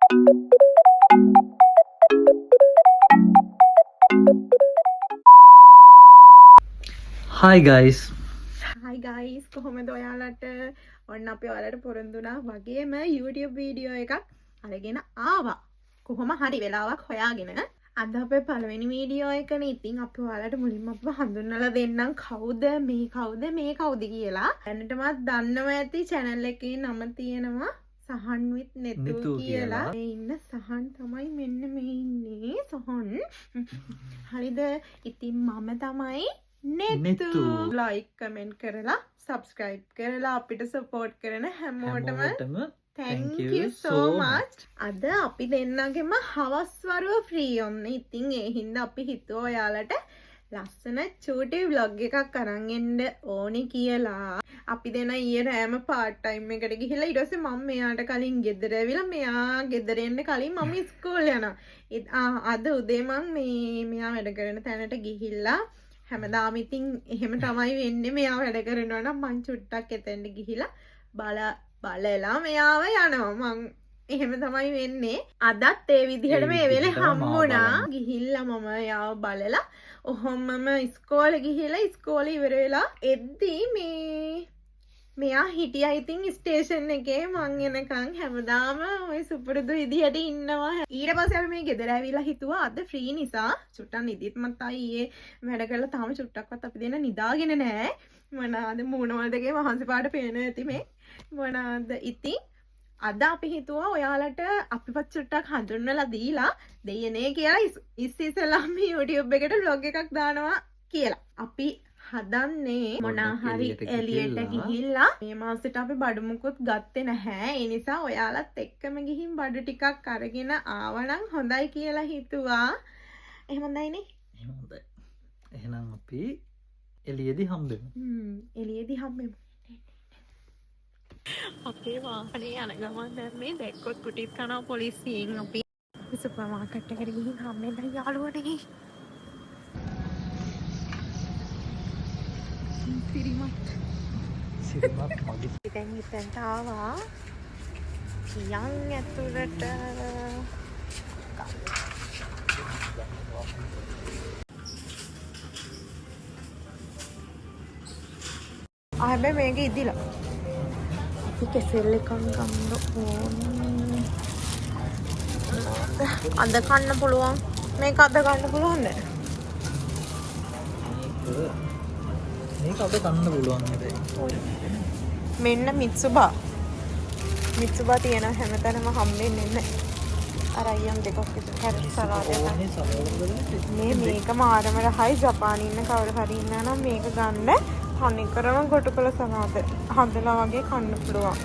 Hi guys. Hi guys කොහොමද ඔයාලට ඔන්න අපි ඔයාලට පොරොන්දුනා වගේම YouTube වීඩියෝ එකක් අරගෙන ආවා කොහොම හරි වෙලාවක් හොයාගෙන අද අපේ පළවෙනි වීඩියෝ එකනේ ඉතින් අපි ඔයාලට මුලින්ම අපව හඳුන්වලා දෙන්නම් කවුද මේ කවුද කියලා දැනටමත් දන්නවා ඇති channel එකේ නම තියෙනවා සහන් with නෙතු කියලා මේ ඉන්න සහන් තමයි මෙන්න මේ ඉන්නේ සහන් හරිද ඉතින් මම තමයි නෙතු like comment කරලා subscribe කරලා අපිට support කරන හැමෝටම thank you so much අද අපි දෙන්නගෙම හවස් වරුව free ඔන්න ඉතින් ඒ හින්දා අපි හිතුවා ඔයාලට ලස්සන චූටි vlog එකක් අරන් එන්න ඕනි කියලා අපි දෙන ඊයේ රෑම part time එකට ගිහිල්ලා ඊට පස්සේ මම මෙයාට කලින් ගෙදර ඇවිල්ලා මෙයා ගෙදර එන්න කලින් මම ඉස්කෝලේ යනවා අද උදේ මම මෙයා වැඩ කරන තැනට ගිහිල්ලා හැමදාම ඉතින් එහෙම තමයි වෙන්නේ මෙයා වැඩ කරනවා නම් මං චුට්ටක් එතෙන්ට ගිහිලා බලලා මෙයාව යනවා මං එහෙම තමයි වෙන්නේ අදත් ඒ විදිහට මේ වෙලේ හම්බුණා ගිහිල්ලා මම යාව බලලා ඔහොමම ඉස්කෝලේ ගිහිලා ඉස්කෝලේ ඉවර වෙලා එද්දී මෙයා හිටියා ඉතින් ස්ටේෂන් එකේ මං එනකන් හැමදාම ওই සුපුරුදු විදිහට ඉන්නවා ඊට පස්සේ අපි මේ ගෙදර ඇවිල්ලා හිතුවා අද ෆ්‍රී නිසා චුට්ටක් නිදිත් මත ඊයේ වැඩ කරලා තාම චුට්ටක්වත් අපි දෙන්න නිදාගෙන නැහැ මොනවාද මූණවල දෙකේ මහන්සි පාට පේන ඇති මේ මොනවාද ඉතින් අද අපි හිතුවා ඔයාලට අපිවත් චුට්ටක් හඳුන්වලා දීලා දෙයනේ කියලා ඉස්සෙල්ලාම YouTube එකට vlog එකක් දානවා කියලා අපි හදන්නේ මොනා හරි එළියට ගිහිල්ලා මේ මාසෙට අපි බඩු මුකුත් ගත්තේ නැහැ ඒ නිසා ඔයාලත් එක්කම ගිහින් බඩු ටිකක් අරගෙන ආවනම් හොඳයි කියලා හිතුවා එහෙම හොඳයිනේ එහෙම හොඳයි එහෙනම් අපි එළියේදී හම්බෙමු එළියේදී හම්බෙමු අපේ වාහනේ යන ගමන් දැන් මේ දැක්කොත් කුටිත් කනවා පොලිසියෙන් අපි සුපර් මාකට් එකට ගිහින් හම්බෙන්න යාළුවනේ සිරිමත් මගේ දැන් හිතෙන්ට ආවා යන් ඇතුළට හැබැයි මේක ඉදිලා අපි කෙසෙල් එකක් ගන්න ඕනේ අද කන්න පුළුවන් මේක අද ගන්න පුළුවන්ද මේක අපේ කන්න පුළුවන් නේද මෙන්න මිත්සුබා තියෙන හැමතැනම හම්බෙන්නේ නැහැ අර අයියන් දෙකක් විතර කැරට් සලාඩ් එකක් මේක මාරම රහයි ජපානයේ ඉන්න කවුරු හරි ඉන්නා නම් මේක ගන්න අනිකරම ගොටුකොළ සලාද හදලා වගේ කන්න පුළුවන්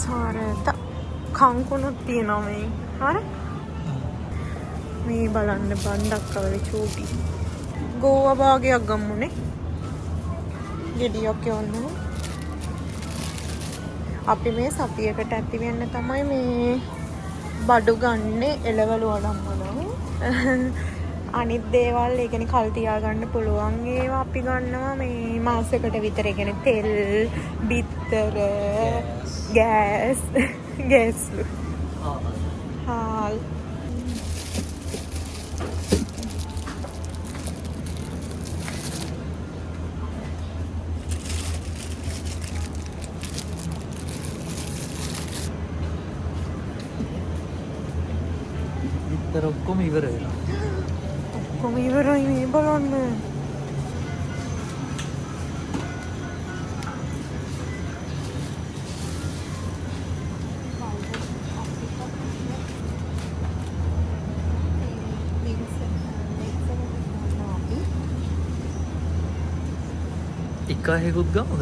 සාරත කංකුණුත් තියෙනවා මේ හරි මේ බලන්න බණ්ඩක් අවලි චූටි ගෝවා භාගයක් ගම්මුනේ ගෙඩියක් යවන්න අපි මේ සතියකට ඇති වෙන්න තමයි මේ බඩු ගන්නේ එළවලු අඩම්මනම් අනිත් දේවල් ඒ කියන්නේ කල් තියා ගන්න පුළුවන් ඒවා අපි ගන්නවා මේ මාසෙකට විතර ඒ කියන්නේ තෙල් බිත්තර ගෑස් හාල් ඔක්කොම ඉවර වෙනවා ඔක්කොම ඉවරයි මේ බලන්න එකහෙකුත් ගමුද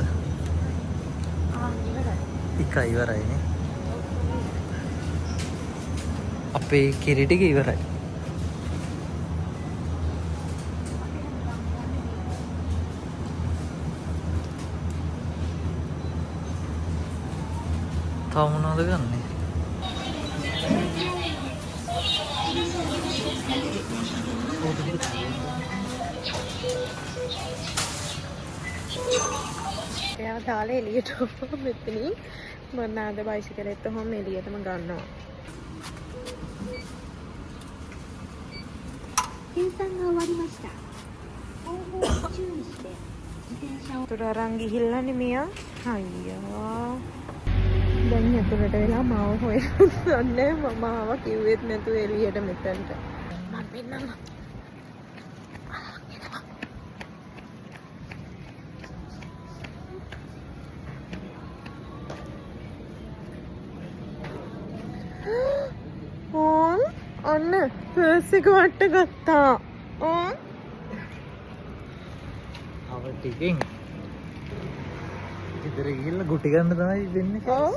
එක ඉවරයිනේ අපේ කිරි ටික ඉවරයි තව මොනවද ගන්නෙ එයා දාලා එළියට මෙතනින් මම ආද බයිසිකලෙත් හොම එළියටම ගන්නවා. 計算が終わりました。後方に注意して自転車を උතුර අරන් ගිහිල්ලානේ මෙයා. අයියා. දැන් ඇතුළට වෙලා මාව හොයන්නේ මම ආවා කිව්වෙත් නැතුව එළියට මෙතනට. මම පෙන්නන්න. ඕන් අන්න පර්ස් එක වට ගත්තා. ඕන් අව ටිකෙන් ඉතින් ගිහිල්ලා ගුටි ගන්න තමයි වෙන්නේ. ඔව්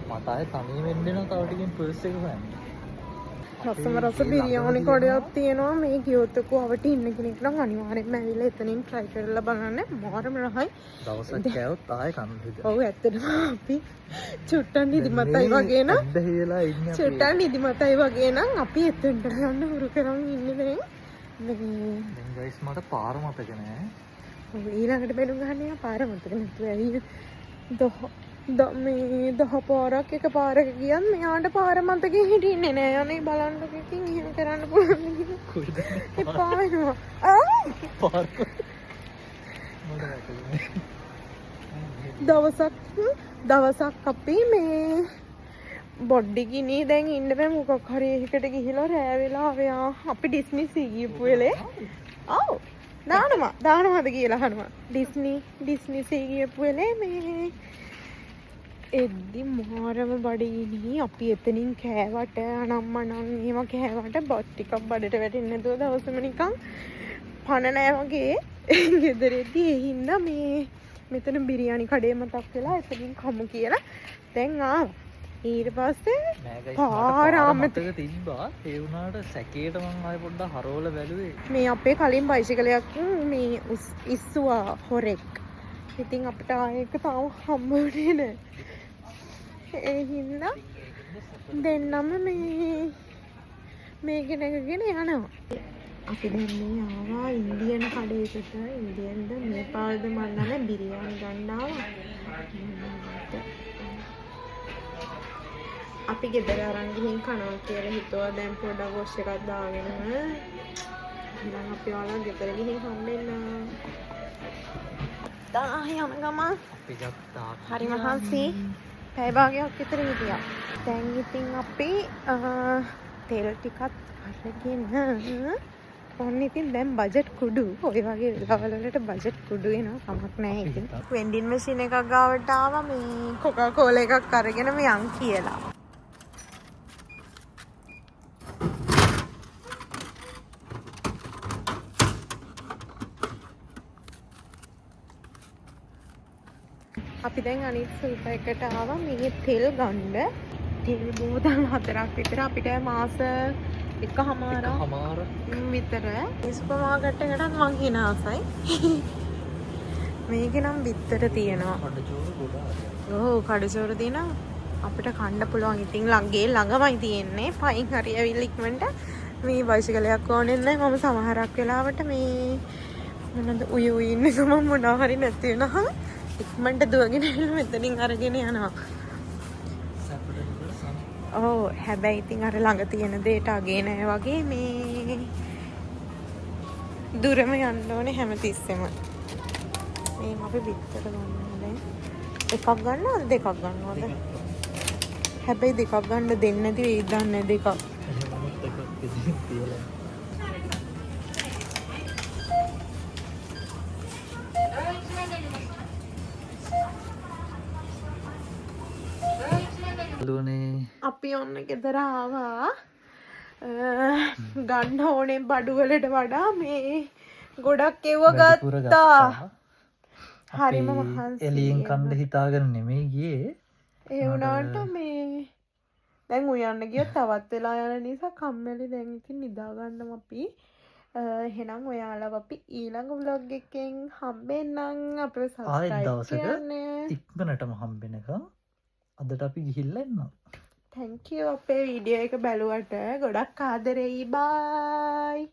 මට ආයේ තනියම වෙන්න වෙනවා තව ටිකෙන් පර්ස් එක හොයන්න. රසම රස බිරියානි කඩයක් තියෙනවා මේ කියොතකෝ අවට ඉන්න කෙනෙක් නම් අනිවාර්යෙන්ම ඇවිල්ලා එතනින් try කරලා බලන්න මාරම රහයි. දවසක් කෑවොත් ආයේ කන්න හිතෙනවා. ඔව් ඇත්තටම අපි චුට්ටක් නිදිමතයි වගේ නම් ඇද්දහිලා ඉන්නේ අපි. චුට්ටක් නිදිමතයි වගේ නම් අපි එතනට යන්න හුරු කරන් ඉන්නේ දැන්. මේ දැන් guys මට පාර මතක නෑ. ඔව් ඊළඟට බැලුම් ගහන්නේ පාර මතක නැතුව ඇවිත් මේ දහ පාරක් එක පාරක ගියත් මෙයාට පාර මතකෙ හිටින්නේ නෑ. අනේ බලන්නකො ඉතින් එහෙම කරන්න පුළුවන් නේද? කොයිද? එපා වෙනවා. පාර. මොකද වැටුනේ? දවසක් අපි මේ බොඩ්ඩිගිනි දැන් ඉන්න බෑ මොකක් හරි එකකට ගිහිලා රෑ වෙලා ආවා. අපි ඩිස්නි සී ගියපු වෙලේ. ඔව්. දානවාද කියලා අහනවා. ඩිස්නි සී ගියපු වෙලේ මේ එද්දි මාරම බඩගිනි අපි එතනින් කෑවට අනම්මනම් එහෙම කෑවට බත් ටිකක් බඩට වැටෙන්නේ නැතුව දවසම නිකන් පණ නෑ වගේ ගෙදරෙද්දි ඒ හින්දා මේ මෙතන බිරියානි කඩේ මතක් වෙලා එතනින් කමු කියලා දැන් ආවා. ඊට පස්සේ පාරාමතක තිබ්බා. ඒ වුණාට සැකේට මම ආයෙ පොඩ්ඩක් හරවල බැලුවේ. මේ අපේ කලින් බයිසිකලයක් මේ ඉස්සුවා හොරෙක්. ඉතින් අපිට ආයෙක තාම හම්බුනේ නෑ. ඒ හින්දා දෙන්නම මේක නැගගෙන යනවා. අපි දැන් මේ ආවා ඉන්දියන් කඩේකට. ඉන්දියන්ද නේපාල්ද මන් නැහැ බිරියානි ගන්න ආවා. අපි ගෙදර අරන් ගිහින් කනවා කියලා හිතුවා. දැන් පොඩක් වොෂ් එකක් දාගෙන ඉතින් අපි ඔයාලා ගෙදර ගිහින් හම්බෙන්න. යන ගමන් අපි ගත්තා. හරි මහන්සි. පැය භාගයක් විතර හිටියා. දැන් ඉතින් අපි තෙල් ටිකක් අරගෙන ඔන්න ඉතින් දැන් බජට් කුඩු. ඔය වගේ වෙලාවල වලට බජට් කුඩු වෙනවා කමක් නැහැ ඉතින්. වෙන්ඩින් මැෂින් එකක් ගාවට ආවා මේ කොකා කෝලා එකක් අරගෙන මේ යන් කියලා. අපි දැන් අනිත් සූප එකට ආවා මේ තෙල් ගන්න. තෙල් බෝතල් 4ක් විතර අපිට මාස එකමාරක් විතර සුපර් මාකට් එකටත් මං කියන ආසයි. මේකේ නම් බිත්තර තියෙනවා. කඩචෝර ගොඩාක්. ඔව් කඩචෝර තියෙනවා. අපිට කන්න පුළුවන්. ඉතින් ළඟේ ළඟමයි තියෙන්නේ. පයින් හරි ඇවිල්ලා ඉක්මනට මේ බයිසිකලයක් ඕනෙත් නැහැ. මම සමහරක් වෙලාවට මේ මොනද උයු ඉන්න ගමන් මොනවා හරි නැති වෙනවා. ඉක්මනට දුවගෙන ඇවිල්ලා මෙතනින් අරගෙන යනවා. ඔව් හැබැයි ඉතින් අර ළඟ තියෙන දෙයට අගේ නෑ වගේ මේ දුරම යන්න ඕනේ හැමතිස්සෙම. මේ අපි බිත්තර ගන්නවා දැන්. එකක් ගන්නවද දෙකක් ගන්නවද? හැබැයි දෙකක් ගන්න දෙන්නේ නැති වෙයි දන්නේ දෙකක්. එහෙමත් එකක් ඉතින් තියලා. අපි ඔන්න ගෙදර ආවා. ගන්න ඕනේ බඩුවලට වඩා මේ ගොඩක් එව්ව ගත්තා. හරිම මහන්සි. එළියෙන් කන්න හිතාගෙන නෙමෙයි ගියේ. ඒ වුණාට මේ දැන් උයන්න ගියොත් තවත් වෙලා යන නිසා කම්මැලි. දැන් ඉතින් නිදා ගන්නම් අපි. එහෙනම් ඔයාලා අපි ඊළඟ vlog එකෙන් හම්බෙන්නම්. අපේ subscribe කරන්න. ඉක්මනටම හම්බෙනකම් අදට අපි ගිහිල්ලා එන්නම්. thank you අපේ වීඩියෝ එක බැලුවට ගොඩක් ආදරෙයි. bye